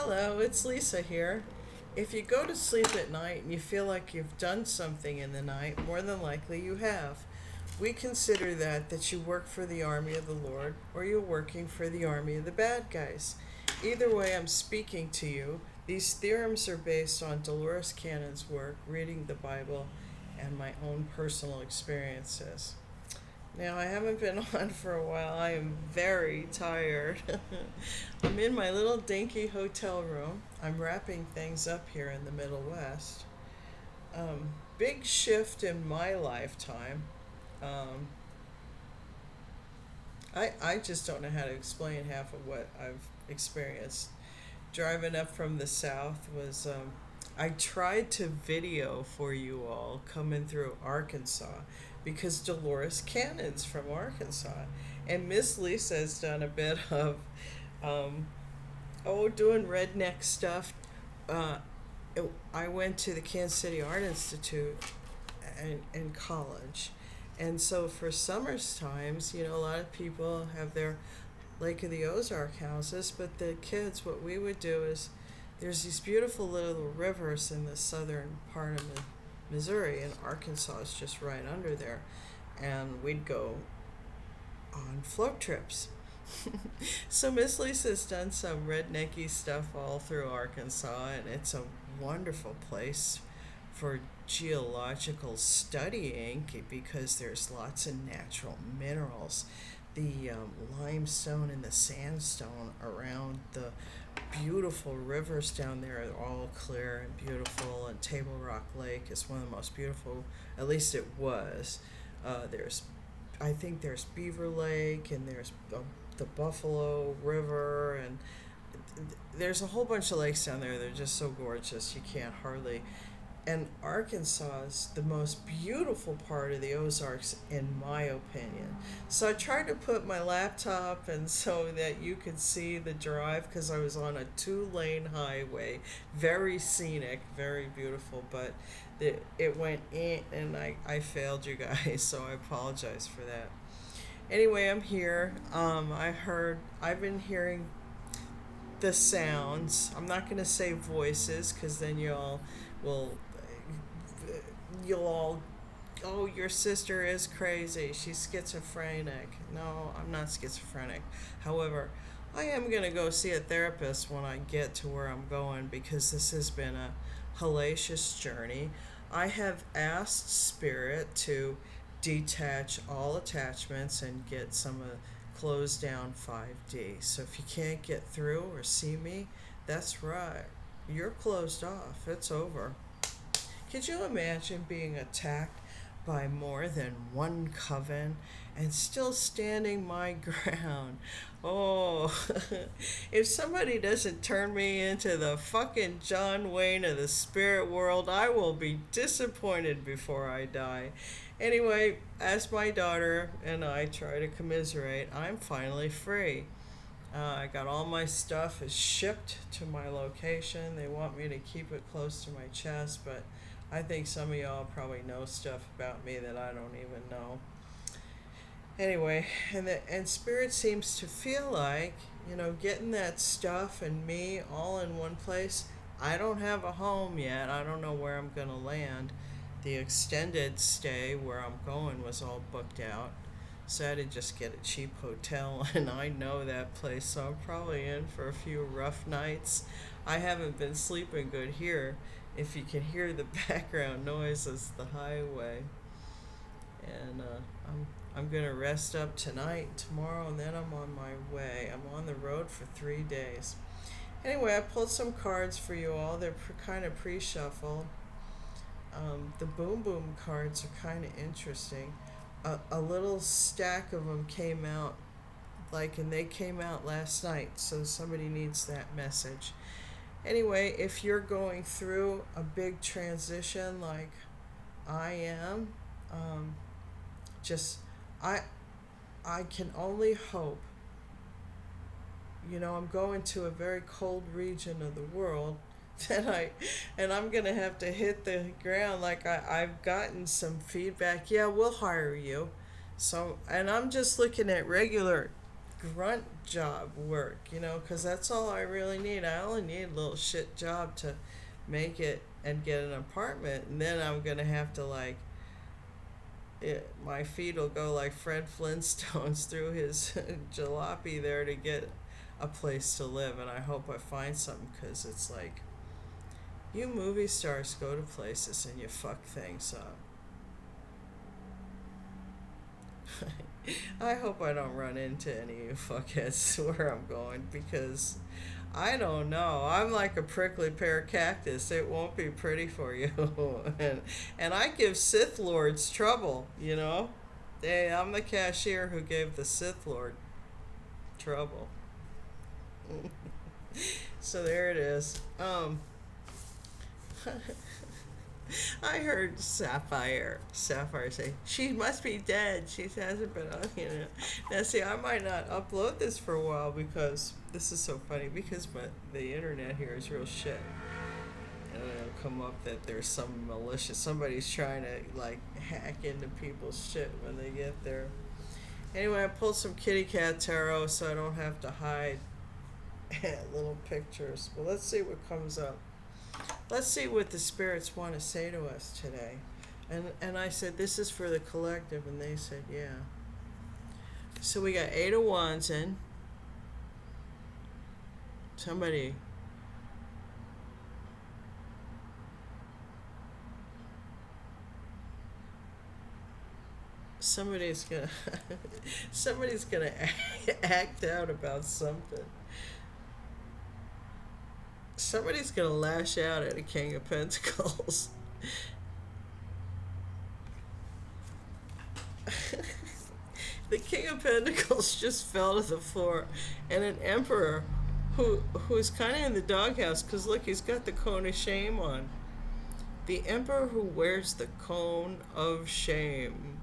Hello, it's Lisa here. If you go to sleep at night and you feel like you've done something in the night, more than likely you have. We consider that you work for the army of the Lord or you're working for the army of the bad guys. Either way, I'm speaking to you. These theorems are based on Dolores Cannon's work, reading the Bible, and my own personal experiences. Now, I haven't been on for a while. I am very tired. I'm in my little dinky hotel room. I'm wrapping things up here in the Middle West. Big shift in my lifetime. Um, I just don't know how to explain half of what I've experienced. Driving up from the south was, I tried to video for you all coming through Arkansas because Dolores Cannon's from Arkansas. And Miss Lisa has done a bit of, um, doing redneck stuff. Uh, I went to the Kansas City Art Institute in college. And so for summer's times, a lot of people have their Lake of the Ozark houses, but the kids, what we would do is there's these beautiful little rivers in the southern part of Missouri, and Arkansas is just right under there. And we'd go on float trips. So Miss Lisa's done some rednecky stuff all through Arkansas, and it's a wonderful place for geological studying because there's lots of natural minerals. The limestone and the sandstone around the beautiful rivers down there are all clear and beautiful, and Table Rock Lake is one of the most beautiful, at least it was. I think there's Beaver Lake, and there's the Buffalo River, and there's a whole bunch of lakes down there. They're just so gorgeous, you can't hardly. And Arkansas is the most beautiful part of the Ozarks, in my opinion. So I tried to put my laptop and so that you could see the drive, because I was on a 2-lane highway, very scenic, very beautiful, but it went in and I failed you guys, so I apologize for that. Anyway, I'm here. I've been hearing the sounds. I'm not going to say voices because then will you'll all, oh, your sister is crazy, she's schizophrenic. No, I'm not schizophrenic. However, I am going to go see a therapist when I get to where I'm going, because this has been a hellacious journey. I have asked Spirit to detach all attachments and get some close down 5D. So if you can't get through or see me, that's right. You're closed off. It's over. Could you imagine being attacked by more than one coven and still standing my ground? Oh, if somebody doesn't turn me into the fucking John Wayne of the spirit world, I will be disappointed before I die. Anyway, as my daughter and I try to commiserate, I'm finally free. I got all my stuff is shipped to my location. They want me to keep it close to my chest, but I think some of y'all probably know stuff about me that I don't even know. Anyway, and Spirit seems to feel like, getting that stuff and me all in one place. I don't have a home yet. I don't know where I'm going to land. The extended stay where I'm going was all booked out. So I had to just get a cheap hotel, and I know that place, so I'm probably in for a few rough nights. I haven't been sleeping good here. If you can hear the background noise, it's the highway. And I'm gonna rest up tonight, tomorrow, and then I'm on my way. I'm on the road for 3 days. Anyway, I pulled some cards for you all. They're kind of pre-shuffled. The Boom Boom cards are kind of interesting. A little stack of them came out, and they came out last night, so somebody needs that message. Anyway, if you're going through a big transition like I am, just I I can only hope. I'm going to a very cold region of the world and I'm gonna have to hit the ground. I've gotten some feedback. Yeah, we'll hire you. So, and I'm just looking at regular grunt job work, you know, because that's all I really need. I only need a little shit job to make it and get an apartment, and then I'm gonna have to like my feet will go like Fred Flintstone's through his jalopy there to get a place to live, and I hope I find something because it's like you movie stars go to places and you fuck things up. I hope I don't run into any of you fuckheads where I'm going because I don't know. I'm like a prickly pear cactus. It won't be pretty for you. and I give Sith Lords trouble, you know? Hey, I'm the cashier who gave the Sith Lord trouble. So there it is. I heard Sapphire say, she must be dead. She hasn't been on, you know. Now, see, I might not upload this for a while because this is so funny because the internet here is real shit. And it'll come up that there's some malicious, somebody's trying to, like, hack into people's shit when they get there. Anyway, I pulled some kitty cat tarot so I don't have to hide little pictures. Well, let's see what comes up. Let's see what the spirits want to say to us today. And I said, this is for the collective, and they said, yeah. So we got 8 of Wands in. Somebody's gonna act out about something. Somebody's gonna lash out at a King of Pentacles. The King of Pentacles just fell to the floor, and an Emperor who's kind of in the doghouse because look, he's got the cone of shame on. The Emperor who wears the cone of shame.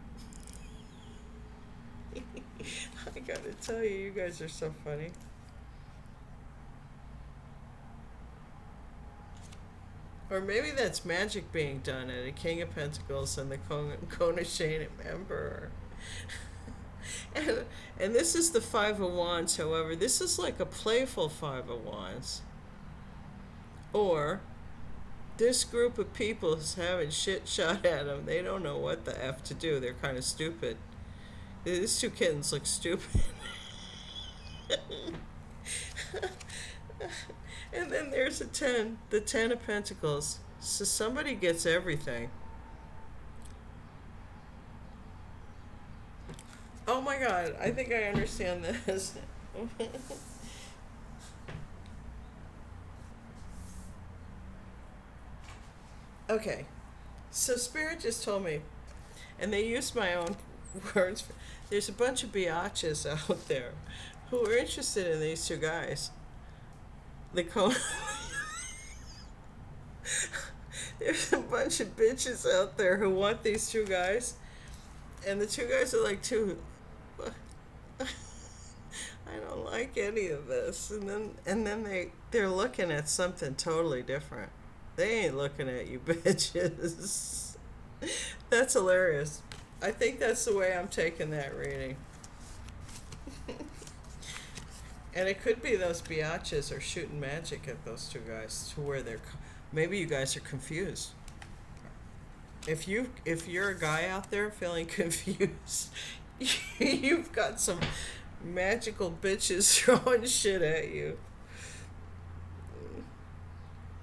I gotta tell you, you guys are so funny. Or maybe that's magic being done at a King of Pentacles and the cone of shame Emperor. and this is the 5 of Wands, however. This is like a playful 5 of Wands. Or this group of people is having shit shot at them. They don't know what the F to do. They're kind of stupid. These 2 kittens look stupid. And then there's a 10, the 10 of Pentacles. So somebody gets everything. Oh my God, I think I understand this. Okay, so Spirit just told me, and they used my own words. There's a bunch of biatches out there who are interested in these 2 guys. The cone. There's a bunch of bitches out there who want these 2 guys, and the 2 guys are like, I don't like any of this, and then they're looking at something totally different. They ain't looking at you bitches. That's hilarious. I think that's the way I'm taking that reading. And it could be those biatches are shooting magic at those 2 guys to where maybe you guys are confused. If you're a guy out there feeling confused, you've got some magical bitches throwing shit at you.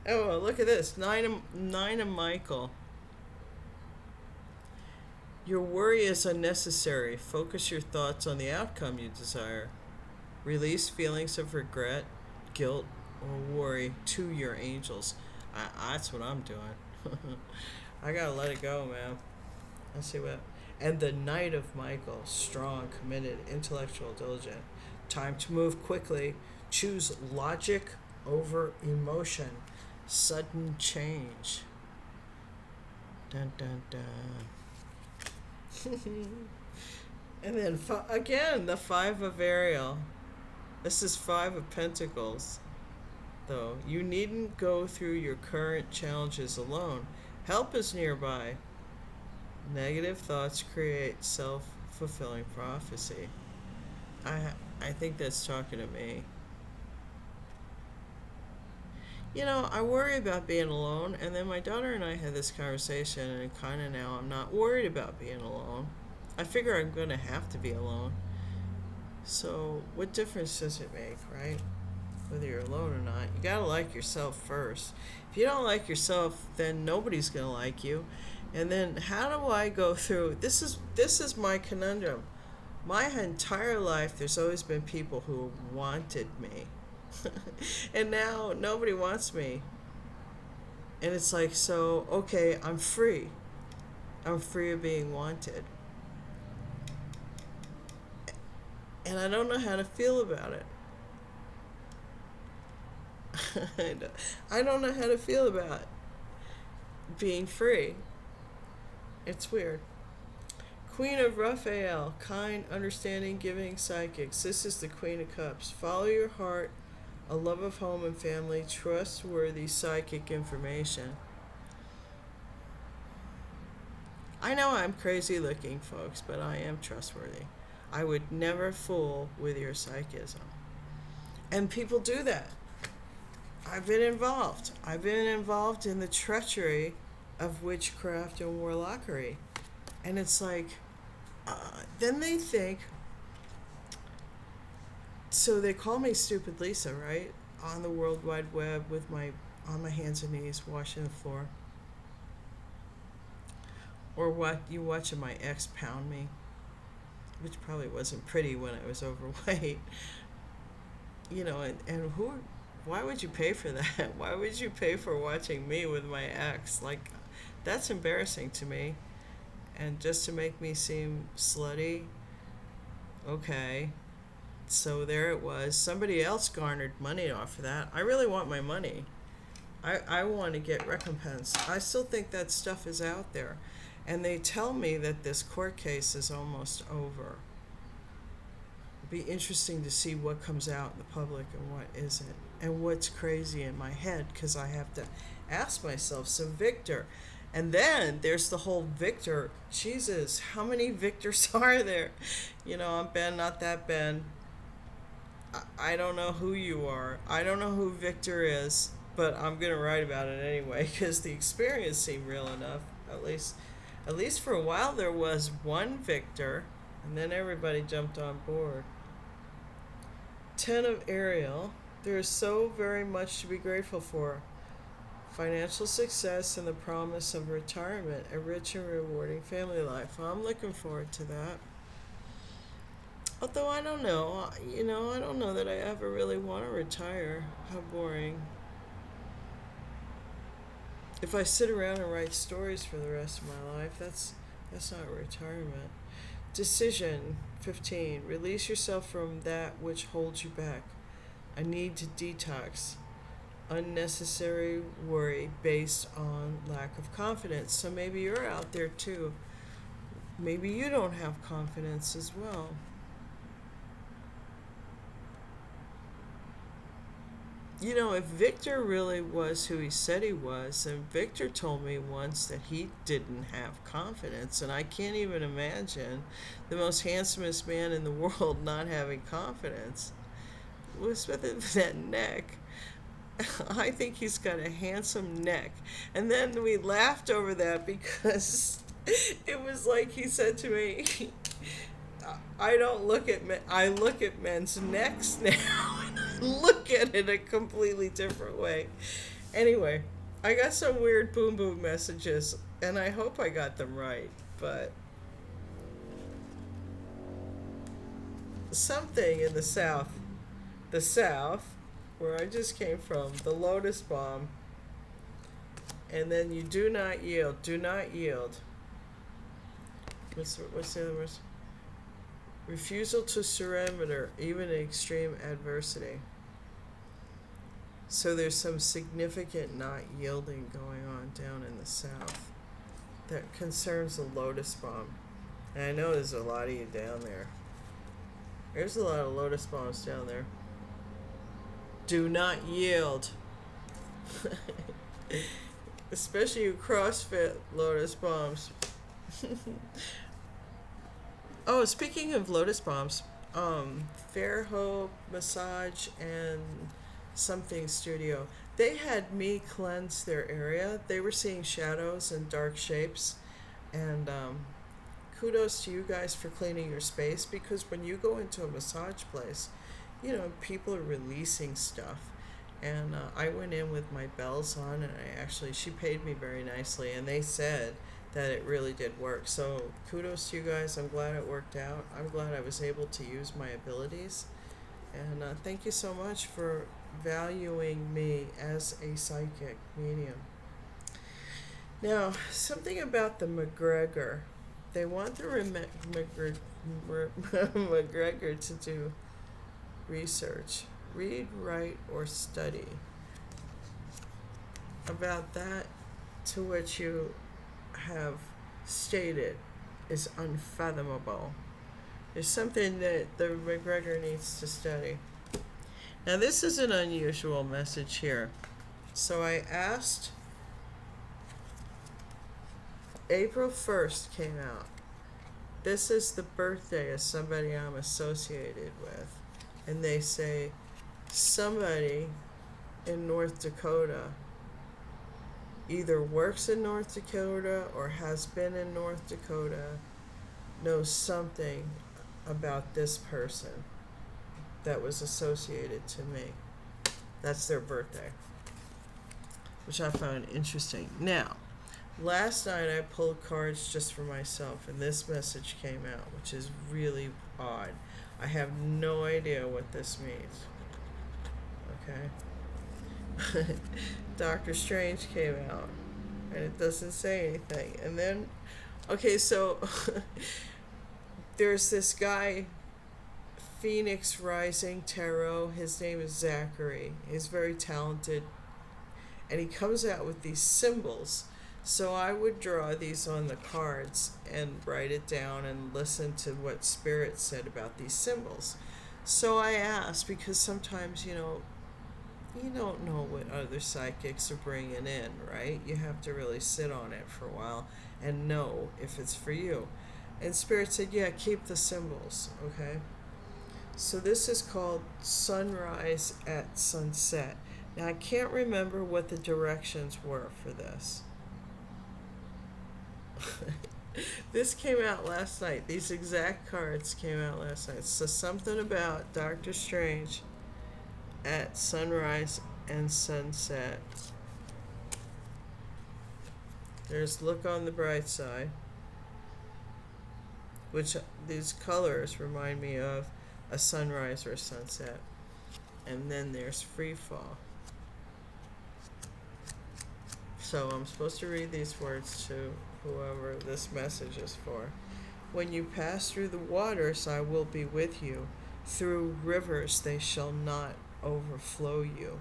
Oh, look at this. 9 of Michael. Your worry is unnecessary. Focus your thoughts on the outcome you desire. Release feelings of regret, guilt, or worry to your angels. That's what I'm doing. I gotta let it go, man. Let's see what. And the Knight of Michael, strong, committed, intellectual, diligent. Time to move quickly. Choose logic over emotion. Sudden change. Dun dun dun. And then again, the 5 of Ariel. This is 5 of Pentacles. Though you needn't go through your current challenges alone. Help is nearby. Negative thoughts create self-fulfilling prophecy. I think that's talking to me. You know, I worry about being alone, and then my daughter and I had this conversation, and kind of now I'm not worried about being alone. I figure I'm going to have to be alone. So, what difference does it make, right? Whether you're alone or not. You got to like yourself first. If you don't like yourself, then nobody's going to like you. And then how do I go through this is my conundrum. My entire life there's always been people who wanted me. And now nobody wants me. And it's like, so, okay, I'm free. I'm free of being wanted. And I don't know how to feel about it. I don't know how to feel about being free. It's weird. Queen of Raphael, kind, understanding, giving, psychics. This is the Queen of Cups. Follow your heart, a love of home and family, trustworthy psychic information. I know I'm crazy looking, folks, but I am trustworthy. I would never fool with your psychism. And people do that. I've been involved. I've been involved in the treachery of witchcraft and warlockery. And it's like, then they think, so they call me Stupid Lisa, right? On the World Wide Web with on my hands and knees washing the floor. Or what you watching my ex pound me, which probably wasn't pretty when I was overweight. You know, and why would you pay for that? Why would you pay for watching me with my ex? Like, that's embarrassing to me. And just to make me seem slutty, okay. So there it was. Somebody else garnered money off of that. I really want my money. I want to get recompense. I still think that stuff is out there. And they tell me that this court case is almost over. It'd be interesting to see what comes out in the public and what isn't. And what's crazy in my head, because I have to ask myself, so Victor, and then there's the whole Victor, Jesus, how many Victors are there? You know, I'm Ben, not that Ben. I don't know who you are. I don't know who Victor is, but I'm going to write about it anyway, because the experience seemed real enough. At least for a while there was one Victor, and then everybody jumped on board. 10 of Ariel. There is so very much to be grateful for. Financial success and the promise of retirement, a rich and rewarding family life. Well, I'm looking forward to that. Although I don't know, I don't know that I ever really want to retire. How boring. If I sit around and write stories for the rest of my life, that's not retirement. Decision 15. Release yourself from that which holds you back. A need to detox. Unnecessary worry based on lack of confidence. So maybe you're out there too. Maybe you don't have confidence as well. You know, if Victor really was who he said he was, then Victor told me once that he didn't have confidence, and I can't even imagine the most handsomest man in the world not having confidence. What's with that neck? I think he's got a handsome neck. And then we laughed over that because it was like he said to me, I don't look at men, I look at men's necks now. Look at it a completely different way. Anyway, I got some weird boom boom messages, and I hope I got them right, but something in the south, where I just came from, the lotus bomb, and then you do not yield. What's the other words? Refusal to surrender, even in extreme adversity. So there's some significant not yielding going on down in the south that concerns the lotus bomb. And I know there's a lot of you down there. There's a lot of lotus bombs down there. Do not yield. Especially you CrossFit lotus bombs. Oh, speaking of lotus bombs, Fairhope Massage and something studio. They had me cleanse their area. They were seeing shadows and dark shapes, and kudos to you guys for cleaning your space, because when you go into a massage place, people are releasing stuff. And I went in with my bells on, and she paid me very nicely, and they said that it really did work. So kudos to you guys. I'm glad it worked out. I'm glad I was able to use my abilities. And thank you so much for valuing me as a psychic medium. Now, something about the McGregor. They want the McGregor to do research, read, write, or study. About that, to which you have stated, is unfathomable. There's something that the McGregor needs to study. Now, this is an unusual message here. So I asked, April 1st came out. This is the birthday of somebody I'm associated with. And they say, somebody in North Dakota either works in North Dakota or has been in North Dakota, knows something about this person that was associated to me. That's their birthday, which I found interesting. Now, last night I pulled cards just for myself, and this message came out, which is really odd. I have no idea what this means. Okay? Doctor Strange came out, and it doesn't say anything. And then, okay, so there's this guy, Phoenix Rising Tarot. His name is Zachary. He's very talented, and he comes out with these symbols. So I would draw these on the cards and write it down and listen to what Spirit said about these symbols. So I asked, because sometimes, you don't know what other psychics are bringing in, right? You have to really sit on it for a while and know if it's for you. And Spirit said, yeah, keep the symbols, okay? So this is called Sunrise at Sunset. Now, I can't remember what the directions were for this. This came out last night. These exact cards came out last night. So something about Doctor Strange at sunrise and sunset. There's look on the bright side, which these colors remind me of a sunrise or a sunset. And then there's free fall. So I'm supposed to read these words to whoever this message is for. When you pass through the waters, I will be with you. Through rivers, they shall not overflow you.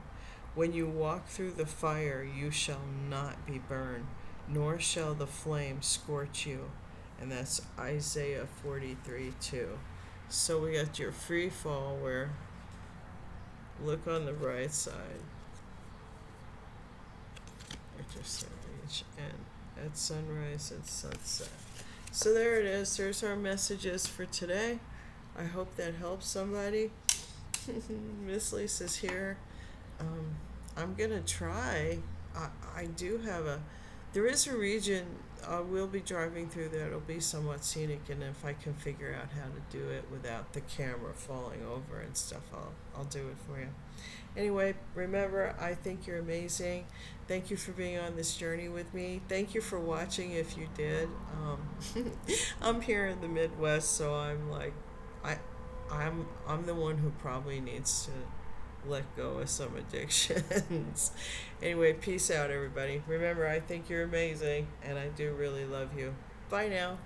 When you walk through the fire, you shall not be burned, nor shall the flame scorch you. And that's Isaiah 43:2. So we got your free fall, where look on the bright side. And at sunrise and sunset. So there it is. There's our messages for today. I hope that helps somebody. Miss Lisa's here. I'm going to try. I do have there is a region we'll be driving through that'll be somewhat scenic, and if I can figure out how to do it without the camera falling over and stuff, I'll do it for you. Anyway, remember, I think you're amazing. Thank you for being on this journey with me. Thank you for watching if you did. I'm here in the Midwest, so I'm like, I'm the one who probably needs to let go of some addictions. Anyway, peace out, everybody. Remember, I think you're amazing, and I do really love you. Bye now.